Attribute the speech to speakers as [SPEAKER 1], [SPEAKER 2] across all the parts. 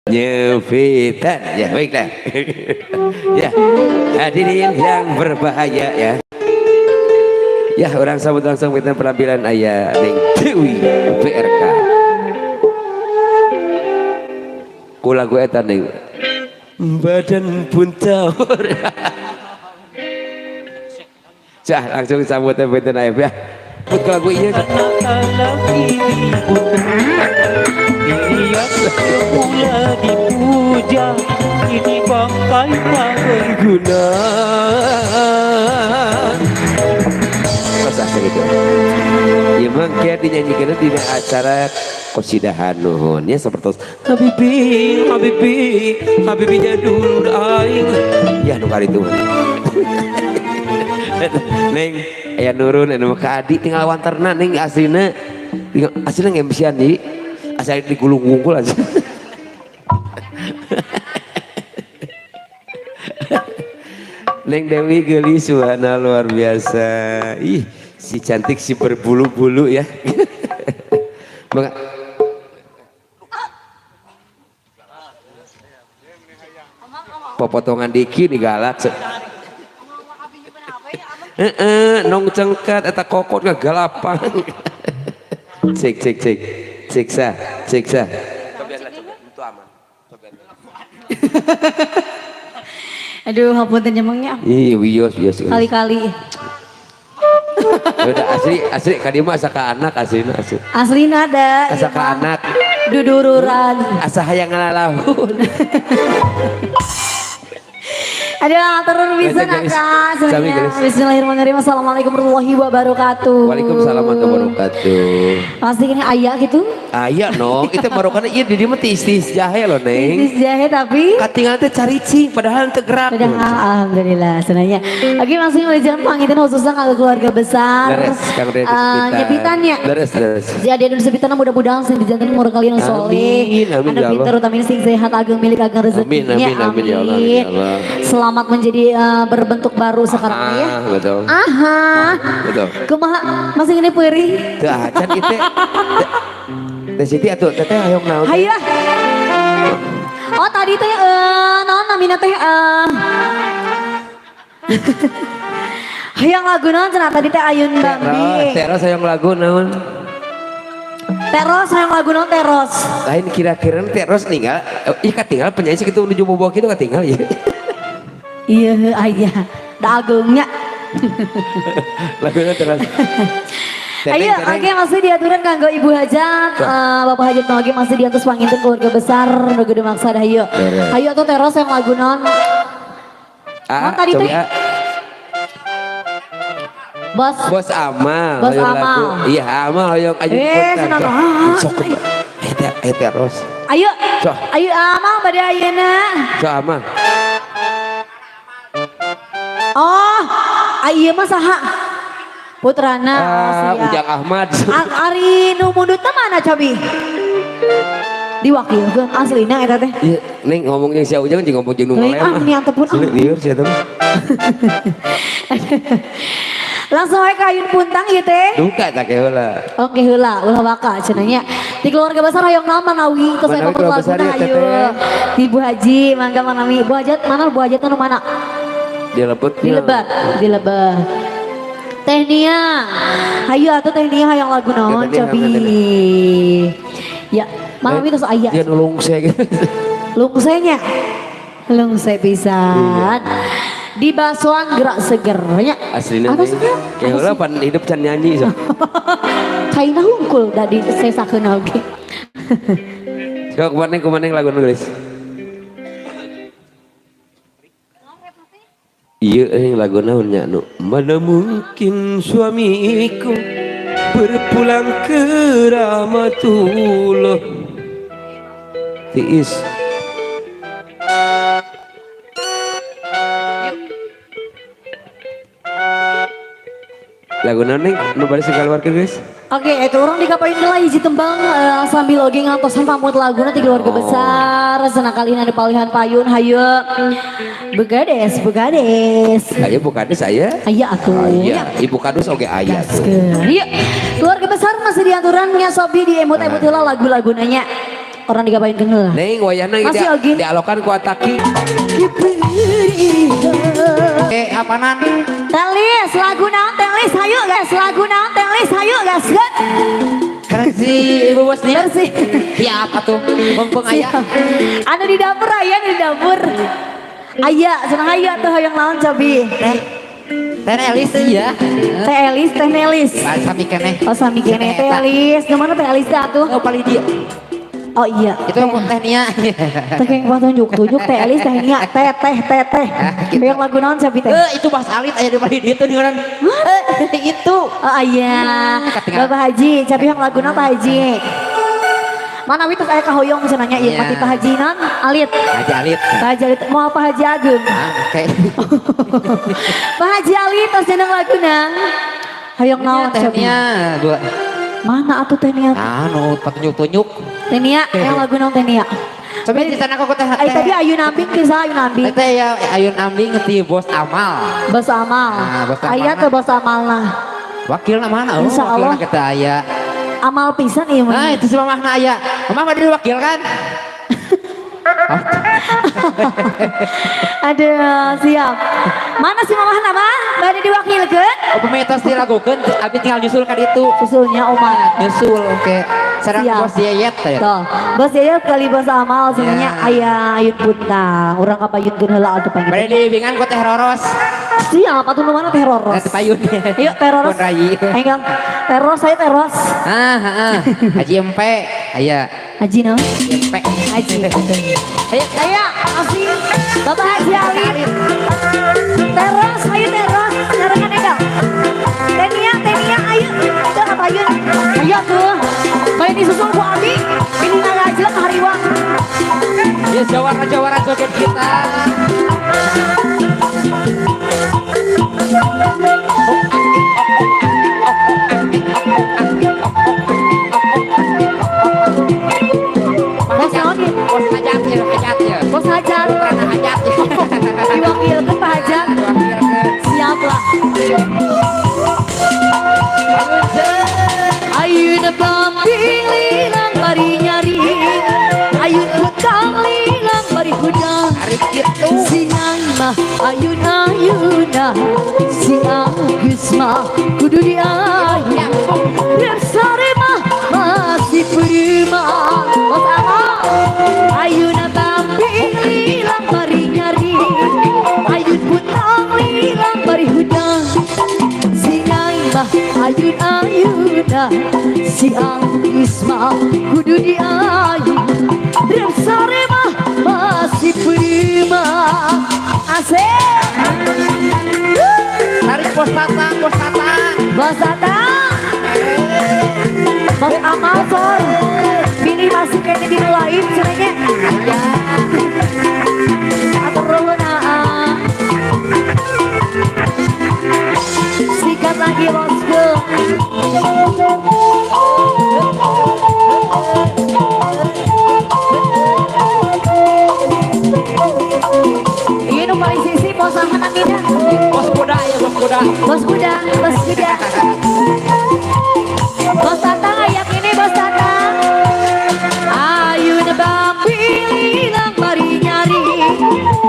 [SPEAKER 1] nyepitan ya baiklah. Ya hadirin yang berbahaya ya. Ya orang sambut langsung kita penampilan ayah Neng Dewi PRK. Ku lagu eta Neng badan pun tawar. Cah langsung sambut penampilan ayah ya. Put ke lagu iya.
[SPEAKER 2] Semula dipuja ini bangkai tak berguna.
[SPEAKER 1] Masa gitu. Ya memang kayak dinyanyikan di acara kosidahan nuhun ya seperti Habibi, Habibi, Habibinya dulu aing. Ya nu kali itu. Neng, aya nurun anu ka Adi tinggal wanterna Neng aslina. Tinggal aslina ngemsian di asal digulung-gulung aja. Neng Dewi gelis suara luar biasa. Ih, si cantik si berbulu-bulu ya. Popotongan diki nih galak. Nong cengkat eta kokot galapang. Cek siksa.
[SPEAKER 3] Aduh, hapunten nyemengnya.
[SPEAKER 1] Ih, wios.
[SPEAKER 3] Kali-kali.
[SPEAKER 1] Udah asli kadi mah asa ka anak asli.
[SPEAKER 3] Aslina ada.
[SPEAKER 1] Asa ka anak.
[SPEAKER 3] Dudururan.
[SPEAKER 1] Asa hayang ngalalamun.
[SPEAKER 3] Ada turun bisa nakah semuanya. Bismillahirrahmanirrahim. Assalamualaikum warahmatullahi wabarakatuh.
[SPEAKER 1] Waalaikumsalam warahmatullahi wabarakatuh.
[SPEAKER 3] Pasti ini ayah gitu.
[SPEAKER 1] Ayah nong, itu barokana iya di dia mah tis jahe loh Neng.
[SPEAKER 3] Tis jahe tapi
[SPEAKER 1] katingal teh caricing padahal teu gerak.
[SPEAKER 3] padahal alhamdulillah senangnya. Oke langsung melihat pangitan khususnya kalau keluarga besar.
[SPEAKER 1] Beres, Kang Dedes
[SPEAKER 3] nyepitannya.
[SPEAKER 1] Beres.
[SPEAKER 3] Jadi anu sepitan mudah-mudahan sing dijantan umur kalian soleh.
[SPEAKER 1] Amin ya Allah.
[SPEAKER 3] Pintar utama sing sehat ageng milik ageng rezekinya.
[SPEAKER 1] Amin ya Allah.
[SPEAKER 3] Selamat menjadi berbentuk baru sekarang ya.
[SPEAKER 1] Betul. Betul.
[SPEAKER 3] Kumaha masih ini peuri?
[SPEAKER 1] Teu acan ieu teh. Teh Siti atuh teh hayong naon?
[SPEAKER 3] Hayu. Oh tadi teh naon namina teh hayang lagu naon cenah tadi teh Ayun Bambi.
[SPEAKER 1] Teros hayong lagu naon?
[SPEAKER 3] Teros hayang lagu naon teros.
[SPEAKER 1] Lain kira-kira teros ninggal. Ih katinggal penyanyi kitu nuju boboh kitu katinggal ieu.
[SPEAKER 3] Iya ayah, da agungnya.
[SPEAKER 1] Lagunya terus.
[SPEAKER 3] Ayo, oke masih diaturan kanggo Ibu Hajat, Bapak Hajat lagi masih diatur panginten keluarga besar, gede maksa dah ayo. Ayo tuh teros yang lagu non. Non tadi teh. Bos
[SPEAKER 1] Amal.
[SPEAKER 3] Bos Amal.
[SPEAKER 1] Iya Amal hoyong aja.
[SPEAKER 3] Senang.
[SPEAKER 1] Sok. Teros.
[SPEAKER 3] Ayo. Ayo Amal pada ayeuna.
[SPEAKER 1] Sok Amal.
[SPEAKER 3] Oh, ayeuna mah saha? Putrana
[SPEAKER 1] Ujang Ahmad.
[SPEAKER 3] Ari nu mundut mana Cabi? Diwakilkeun aslina eta teh.
[SPEAKER 1] Iya, Neng ngomongnya si Ujang jeung ngomong jeung nu
[SPEAKER 3] lain nih antepun.
[SPEAKER 1] Lieur sia teh.
[SPEAKER 3] Langsung aja ke Ayun Puntang ieu teh.
[SPEAKER 1] Duka tak heula.
[SPEAKER 3] Oke heula, ulah baka cenah nya. Di keluarga besar hoyong naon Manawi terus saya popot laguna hayu. Ibu Haji mangga Manawi. Bu Hajat mana Bu Hajat nu mana?
[SPEAKER 1] Di Lebet.
[SPEAKER 3] Di Lebet. Teh Nia, hayu atuh Teh Nia hayang lagu naon Cabi. Ya, Manawi terus aya.
[SPEAKER 1] Dia nulungse gitu.
[SPEAKER 3] Lungsenya. Lungse pisan. Di basuhan gerak segernya.
[SPEAKER 1] Aslinya nih. Kayak heula pan hidup can nyanyi so.
[SPEAKER 3] Kaina hungkul da di sesakeun oge.
[SPEAKER 1] Sok kumaneng lagu nu guys. Iya lagu naonnya nu mana mungkin suamiku berpulang ke rahmatullah tiis lagu naon nih nu bari sakaluarkeun guys.
[SPEAKER 3] Oke, itu orang dikapain lah hiji tembang sambil lagi ngantosan pamut laguna ti keluarga besar. Senang kali ada palihan payun hayu. Begades.
[SPEAKER 1] Aya Bukades aya.
[SPEAKER 3] Aya atuh.
[SPEAKER 1] Aya, Ibu Kadus oge aya.
[SPEAKER 3] Iya. Keluarga besar masih diaturannya Sobi di emut-emut heula lagu-lagunanya. orang digapain kenal.
[SPEAKER 1] Neng wayahna
[SPEAKER 3] Masih oge.
[SPEAKER 1] dialokan ku ataki.
[SPEAKER 2] Apaanan?
[SPEAKER 3] Telis lagu naon telis hayu guys, lagu naon telis hayu guys.
[SPEAKER 2] Karena si ibu bosnya.
[SPEAKER 3] Bersih.
[SPEAKER 2] Ya apa tuh? Beng ayah.
[SPEAKER 3] Anu di dapur aya di dapur. Aya, cenah aya tuh hayang naon cobi.
[SPEAKER 2] Teh Elis ya.
[SPEAKER 3] Teh Elis, Teh Nelis.
[SPEAKER 2] Sami keneh.
[SPEAKER 3] Oh sami kene Teh Elis. Gimana Teh Elis dah tuh?
[SPEAKER 2] Oh paling dia.
[SPEAKER 3] Oh iya.
[SPEAKER 2] Itu teh Nia.
[SPEAKER 3] Teh yang tunjuk Teh Elis Teh Nia teh. Yang lagu naon cobi teh?
[SPEAKER 2] Itu Mas Alit aya di paling dia tuh orang. Itu.
[SPEAKER 3] Oh iya. Bapak Haji, cobi yang lagu naon Pak Haji? Mana wih terus aya kahoyong bisa nanya ieu mati Pak Haji non Alit.
[SPEAKER 2] Haji Alit.
[SPEAKER 3] Pak Haji Alit mau Pak Haji Agung.
[SPEAKER 2] Oke.
[SPEAKER 3] Pak Haji Alit tos jeneng laguna. Hayong naon cobi?
[SPEAKER 2] Tehnya dua.
[SPEAKER 3] Mana atuh teh Nia?
[SPEAKER 2] Anu patunjuk-tunjuk.
[SPEAKER 3] Teh Nia, yang lagu naon teh Nia?
[SPEAKER 2] Coba di sana kok teh.
[SPEAKER 3] Tadi Ayun Ambing kisah Ayun Ambing.
[SPEAKER 2] Teh ya Ayun Ambing ti Bos Amal.
[SPEAKER 3] Bos Amal.
[SPEAKER 2] Bos Amal.
[SPEAKER 3] Aya tuh Bos Amal nah.
[SPEAKER 2] Wakilna mana?
[SPEAKER 3] Insya Allah.
[SPEAKER 2] Wakilna kita aya.
[SPEAKER 3] Amal pisan ieu
[SPEAKER 2] Nah, itu sama makna aya. Mama dia wakil kan?
[SPEAKER 3] Aduh, siap. Mana si mamah nama? Bade diwakilkeun?
[SPEAKER 2] Oh, pemetos dilagukeun, abi tinggal nyusul ka ditu.
[SPEAKER 3] Susulnya Oma.
[SPEAKER 2] Nyusul, oke. Sareng
[SPEAKER 3] Siap.
[SPEAKER 2] Bos Yayet teh.
[SPEAKER 3] Tuh, Bos Yayet kali Bos Amal sebenarnya aya Ayun Punta. Urang kapayunkeun heula atuh
[SPEAKER 2] Bade
[SPEAKER 3] panggil.
[SPEAKER 2] di bingan ku teh Roros.
[SPEAKER 3] Siap, atuh nu mana teh Roros?
[SPEAKER 2] Teh payun.
[SPEAKER 3] Yuk teroros.
[SPEAKER 2] Pun Rai.
[SPEAKER 3] Enggang. Teros saya teros.
[SPEAKER 2] Haji Empe, aya.
[SPEAKER 3] Haji no?
[SPEAKER 2] Empe.
[SPEAKER 3] Haji. Ayo, kasih Bapak Haji Ali. Teros, ayo teros. Nyarangan enggang. Tenia, ayo. Udah kapayun. Ayo tuh. Kayak disusul Bu Abi. Ini ngajak hariwa.
[SPEAKER 2] Ya jawara joget kita.
[SPEAKER 3] Bos naon ieu?
[SPEAKER 2] Bos hajat ya.
[SPEAKER 3] Bos Hajar.
[SPEAKER 2] Karena hajat ya.
[SPEAKER 3] Diwakilkeun Pak Hajar. Siap lah. Ayun pampiling bari nyari. Ayun hutang lilang bari hudang.
[SPEAKER 2] Hari itu.
[SPEAKER 3] Sinang mah ayun-ayuna. Si Agus mah kudu diayun. Resare mah masih prima. Bos Amal. Ayun pampiling bari nyari. Ayun hutang lilang bari hudang. Sinang mah ayun-ayuna. Si Agus mah kudu diayun. Resare mah masih prima. Asik.
[SPEAKER 2] Tarik Bos Tatang.
[SPEAKER 3] Bos datang. Bos Amal sor. Pilih masuk kayaknya di lain sebenarnya. Atur dulu nah. Sikat lagi bosku. Ini nu paling sisi bos aman aminah.
[SPEAKER 2] Bos kuda ya, bos kuda.
[SPEAKER 3] Bos kuda. Bos Tatang ayak ini Bos Tatang. Ayun bambilang bari nyari.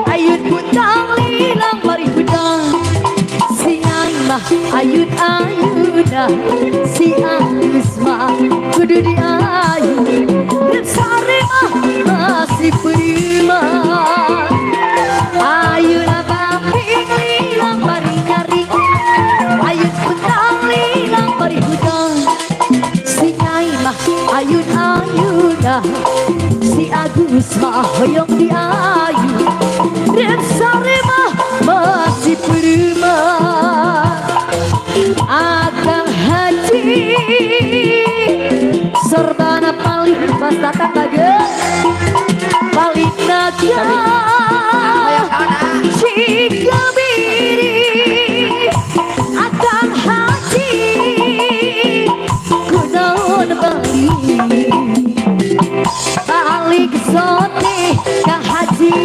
[SPEAKER 3] Ayun hutang lilang bari hudang. Sinang mah ayun-ayuna. Si Agus mah kudu diayun. Resare mah masih prima. Ayun bambilang bari nyari. Ayun hutang lilang bari hudang. Sinay mah ayun-ayuna. Si Agus mah hoyong diayun. Resare mah masih prima. Akang Haji sorbana paling pas datang bagus. Paling naga jika biri. Akang Haji kunaon bali. Balik sote Kang Haji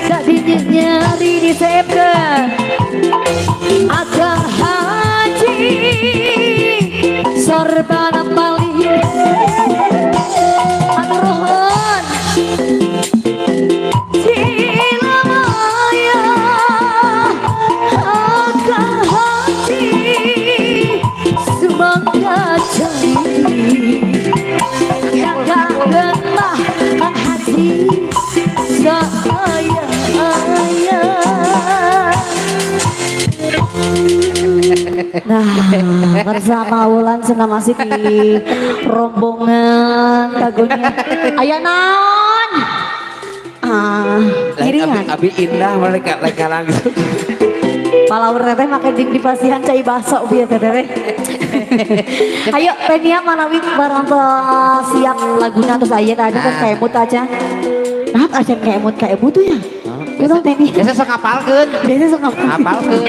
[SPEAKER 3] tadinya nyari di sepkeun. Akang Haji sorbana paling. Aduh Nah, bersama Wulan senang masih di rombongan kagunya. Aya naon? Giringan.
[SPEAKER 1] Abi indah mereka langsung.
[SPEAKER 3] Palawur teteh make jeung di pasihan cai baso bieu teteh. Ayo Penia manawi barang siap laguna terus aya tadi kan kaemut aja. Nah, aja kaemut tuh ya. Kudu Penia.
[SPEAKER 2] Biasa sok ngapalkeun.
[SPEAKER 3] Biasa sok
[SPEAKER 2] Ngapalkeun.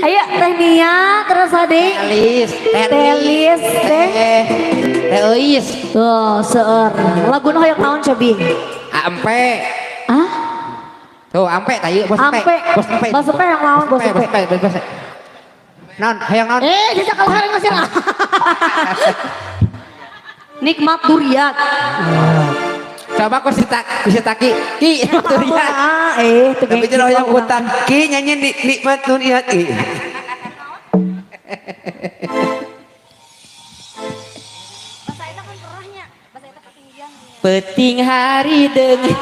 [SPEAKER 3] Ayo Penia terus ade. Telis teh.
[SPEAKER 2] Euis.
[SPEAKER 3] Tuh, seueur. Laguna hoyong naon cobi?
[SPEAKER 2] Ampe.
[SPEAKER 3] Hah?
[SPEAKER 2] Tuh, ampe tadi bos ampe. Bos ampe.
[SPEAKER 3] Bos ampe yang naon bos ampe.
[SPEAKER 2] Bos. Non, hayang non.
[SPEAKER 3] Jajak kalau hari masih lah. Nikmat durian.
[SPEAKER 2] Coba kau sitaki. Ki durian.
[SPEAKER 1] Tapi jangan yang hutan ki nyanyi nikmat durian ki.
[SPEAKER 2] Peting hari dengan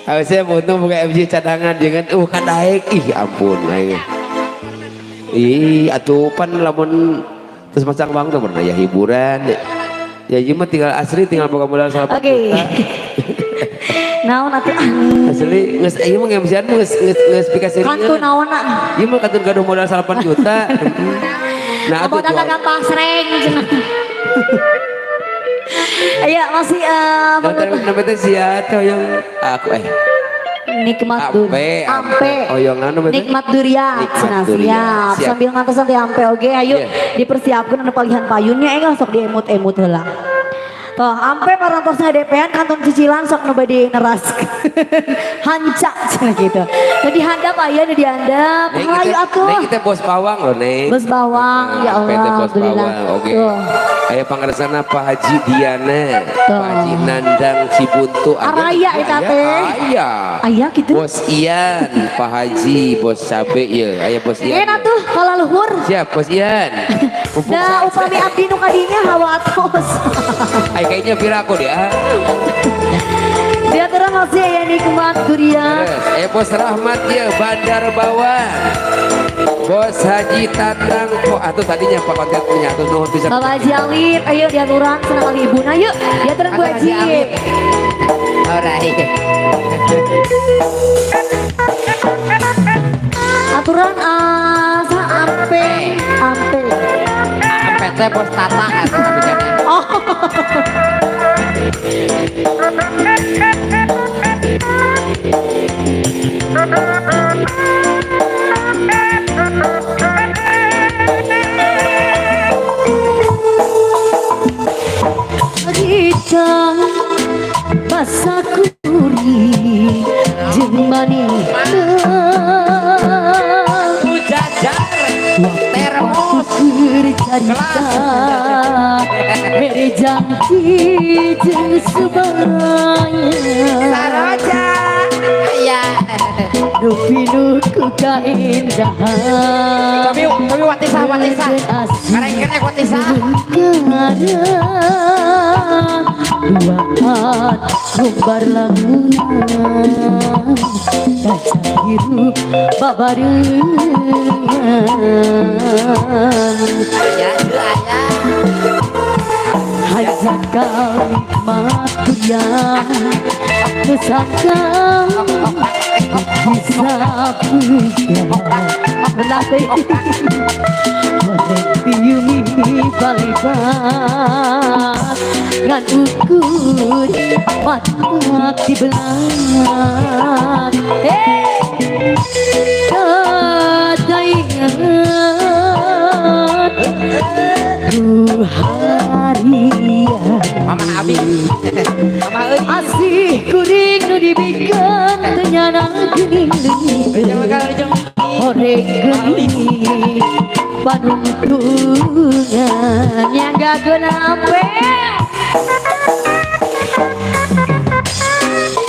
[SPEAKER 1] Saya untung buka MC cadangan dengan kan naik ampun naik. Atuh pan lamun terus masang bang tuh pernah ya hiburan. Ya cuma tinggal asli tinggal buka modal salah.
[SPEAKER 3] Oke. Naon atuh
[SPEAKER 1] asli geus ieu mah MC-an geus pikasih.
[SPEAKER 3] Kantun naonna.
[SPEAKER 1] Ieu mah kantun gaduh modal 8 juta. Nah atuh
[SPEAKER 3] dagang pasreng cenah. Ayo masih
[SPEAKER 1] namanya siapa yang aku
[SPEAKER 3] nikmat durian. Ampe. Nikmat durian.
[SPEAKER 1] Nikmat
[SPEAKER 3] Siap. Sambil ngantos nanti ampe oge ayo dipersiapkan anu palihan payunnya sok diemut-emut heula. Toh ampe parantosna DP-an kantong cicilan sok nu bade neraskeun. Hancak cenah gitu. Tadi handap aya nu dihandap. Hayu atuh.
[SPEAKER 1] Nek kita bos bawang loh nek.
[SPEAKER 3] Bos bawang ya Allah alhamdulillah.
[SPEAKER 1] Oke. Aya pangaresana Pak Haji Diana, Pak Haji Nandang Cibuntu
[SPEAKER 3] Araya eta teh. Aya kitu.
[SPEAKER 1] Bos Ian, Pak Haji, bos Sabe ieu. Aya bos Ian.
[SPEAKER 3] Enak tuh kalau luhur.
[SPEAKER 1] Siap bos Ian.
[SPEAKER 3] Da upami abdi nu kadinya hawa atos.
[SPEAKER 1] Kayaknya virago dia.
[SPEAKER 3] Dia terus masih ya nikmat durian.
[SPEAKER 1] Bos Rahmat ya Bandar Bawang. Bos Haji Tatang. Oh atuh tadinya Pak konten punya atuh nuhun bisa.
[SPEAKER 3] Bapak Haji Awit, ayo diaturan senang kali ibuna yuk. Diaturan Bu Haji.
[SPEAKER 2] Alright.
[SPEAKER 3] Aturan ampe.
[SPEAKER 2] Ampe teh bos Tata atuh bijana.
[SPEAKER 3] Oh. Kita basa kuri jeung manis
[SPEAKER 2] Jajar termos
[SPEAKER 3] bercerita mere janji jeung semuanya
[SPEAKER 2] Saraja ya
[SPEAKER 3] Rupinu ku kaindahan
[SPEAKER 2] Kami watisa Karena kena watisa
[SPEAKER 3] Duaan lumbar lamunan Kaca biru babarengan Hajak kau nikmat durian Nusaka bisa punya Menate Wareng biumi balibat Ngan ukur matak di belang Kata ingat Ku harian
[SPEAKER 2] Mama Abi Mama Abi
[SPEAKER 3] Asih kuring nu dibikeun teu nyanang geuning leungit Horeg geuning panuntungan nyanggakeun ampe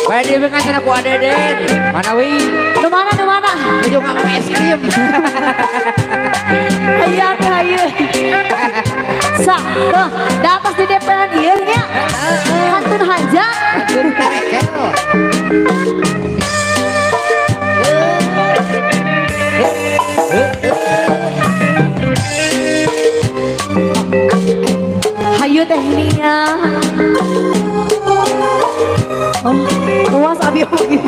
[SPEAKER 2] Bae dia pengen aku ada Den Mana wi
[SPEAKER 3] Nu mana
[SPEAKER 2] Ujung apa es krim
[SPEAKER 3] Hayu Sa dapat di DP-an ieu nya Kantun hajat Hayu teh Nia. Oh, luas abi lagi.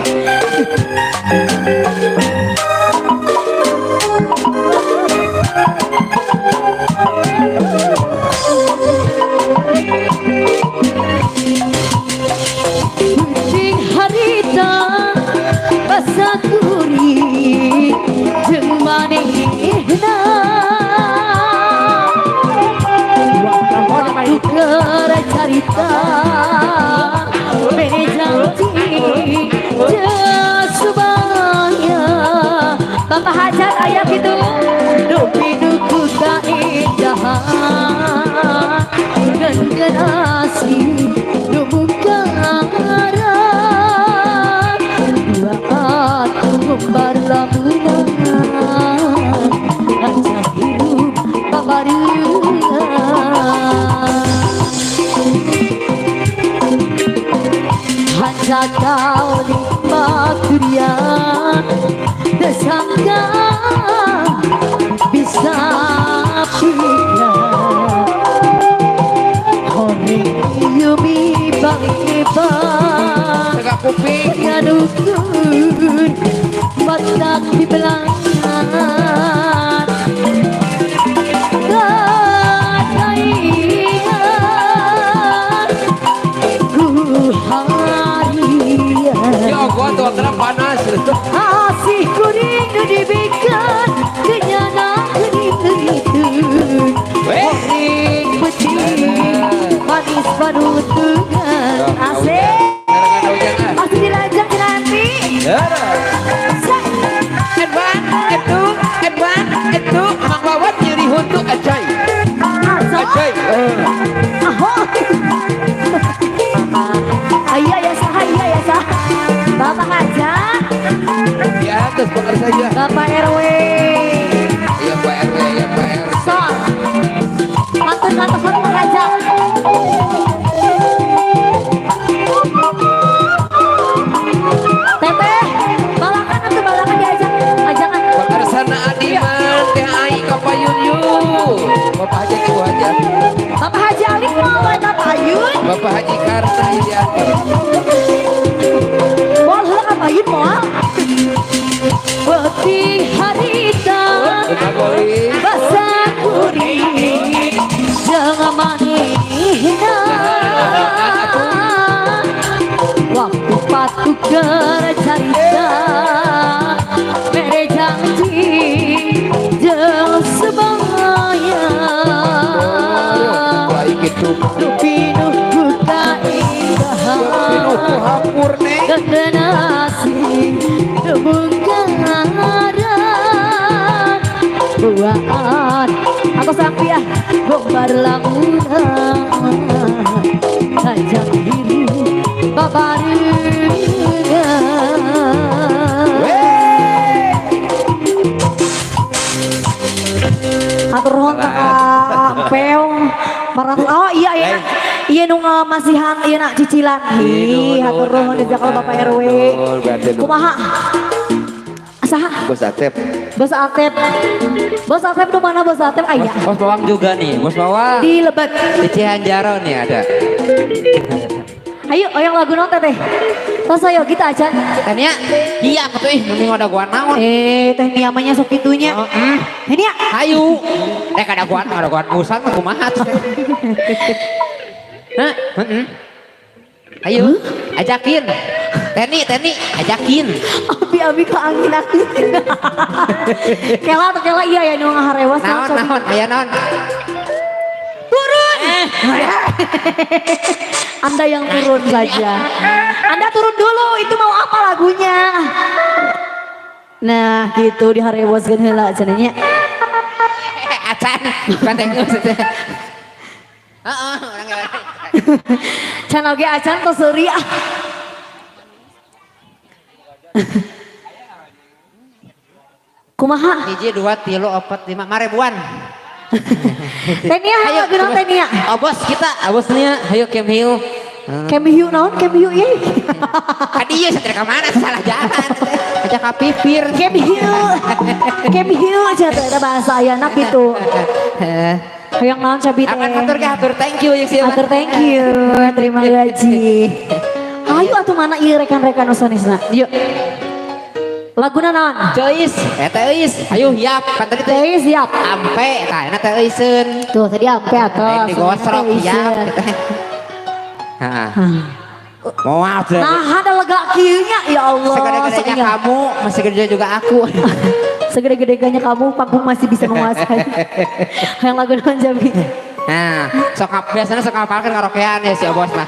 [SPEAKER 3] Kucing harita basa kuri jeung manehna waktu keur carita janji subaya Bapak Hajat aya kitu dupi duku kaindahan dan generasi hanya kau nikmat dunia desangka bisa pindah Hore yumi bang-bang
[SPEAKER 1] Tegak kuping
[SPEAKER 3] ngadukun batak di belakang
[SPEAKER 1] gua tuh kena panas.
[SPEAKER 3] Asih kuning nu dibikin kenyana kening-kening kuning pecih manis panutungan asik masih dilajak nanti
[SPEAKER 1] itu emang bawat nyeri untuk ajay ajay
[SPEAKER 3] Bapak Hajat
[SPEAKER 1] di atas bakar saja
[SPEAKER 3] Bapak RW
[SPEAKER 1] iya Pak RW ya Pak RW
[SPEAKER 3] Sok mantan Bapak Hajat Teteh balakan atau balakan diajak ajakan
[SPEAKER 1] bakar sana adiman teh ai kapayun yuk Bapak Haji Ibu Haji
[SPEAKER 3] Bapak Haji Alik mau ada payun
[SPEAKER 1] Bapak Haji Karta di atas
[SPEAKER 3] Ayun mo peti harita basa kuri jangan manehna waktu patu keur carita mere janji jeung sebaya
[SPEAKER 1] baik itu
[SPEAKER 3] pinuh buka indah
[SPEAKER 1] hapur nih
[SPEAKER 3] generasi kebungkaran buaan aku sampiah gombar lamunan tajam biru babarengan atur nuhun kakak peong oh iya iya iya nu masihan iya nak cicilan ih atur nuhun di jakal Bapak RW kumaha saha
[SPEAKER 1] Bos Atep
[SPEAKER 3] Bos Atep di mana Bos Atep aya
[SPEAKER 2] Bos Bawang juga nih, Bos Bawang.
[SPEAKER 3] di Lebak
[SPEAKER 2] Di Cianjaro nih ada.
[SPEAKER 3] ayo yang lagu non teh tos ayo kita aja
[SPEAKER 2] Tanya, iya atuh ih, mending ada gua naon.
[SPEAKER 3] teh niamanya sok itunya ini ya
[SPEAKER 2] Hayu. Kada gua urusan mah kumaha tuh. Hah? Ayo, ajakin. Teni, ajakin.
[SPEAKER 3] abi ke angin aku kela iya ya nu ngaharewas
[SPEAKER 2] Naon, aya naon.
[SPEAKER 3] turun Anda yang turun saja Anda turun dulu itu mau apa lagunya nah gitu diharewaskeun heula cenanya
[SPEAKER 2] Acan, pandeng maksudnya. Heeh, orang lain.
[SPEAKER 3] can oge acan tos seuri ah kumaha
[SPEAKER 2] Hiji, 2, 3, 4, 5, 1000-an.
[SPEAKER 3] Tenia ayo geuna Tenia
[SPEAKER 2] Oh bos kita, bosnya ayo kem hiu.
[SPEAKER 3] Kemiu naon kemiu ye.
[SPEAKER 2] Kadieu satria ka mana salah jalan. Aja ka pipir.
[SPEAKER 3] Kemiu aja teh ada bahasa ayeuna kitu. Hayang naon cabi teh.
[SPEAKER 2] Atur thank you yang siapa.
[SPEAKER 3] Atur thank you. Terima kasih. Ayo atuh mana ieu rekan-rekan sanesna. Yuk. Laguna naon?
[SPEAKER 2] Jois, eta eus. Ayo hiap, kan tadi teh.
[SPEAKER 3] Teh siap.
[SPEAKER 2] Ampe, tah eta teh euseun.
[SPEAKER 3] Tuh tadi ampe atuh.
[SPEAKER 2] Ini digosrok hiap. Heeh. Mau deh.
[SPEAKER 3] Nah, ada lega kieunya ya Allah.
[SPEAKER 2] Segede-gedenya kamu, masih gede juga aku.
[SPEAKER 3] Segede-gedenya kamu, panggung masih bisa menguasai. Yang lagu naon Jabi?
[SPEAKER 2] Nah, biasanya sok ngapalkeun karaokean ya si Bos mah.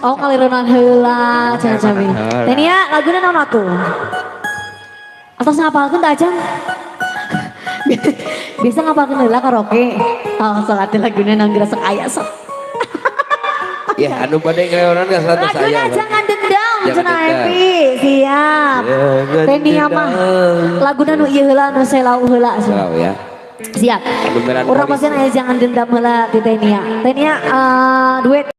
[SPEAKER 3] Oh, ngalirunan heula cenah Jabi. Tenia laguna naon atuh? Atau ngapalkeun teh acan? Biasa ngapalkeun heula karaoke. Oh, salat laguna naon geura sok aya sok.
[SPEAKER 1] Ya anu pada ngelewaran gak satu saya.
[SPEAKER 3] Laguna jangan dendam
[SPEAKER 1] Jangan
[SPEAKER 3] cenah
[SPEAKER 1] dendam.
[SPEAKER 3] Epi. Siap.
[SPEAKER 1] Jangan
[SPEAKER 3] Tenia mah laguna nu ieu heula nu selau heula.
[SPEAKER 1] Tahu ya.
[SPEAKER 3] Siap.
[SPEAKER 1] Anu
[SPEAKER 3] Urang pasti aya jangan dendam heula ti Tenia. Tenia duet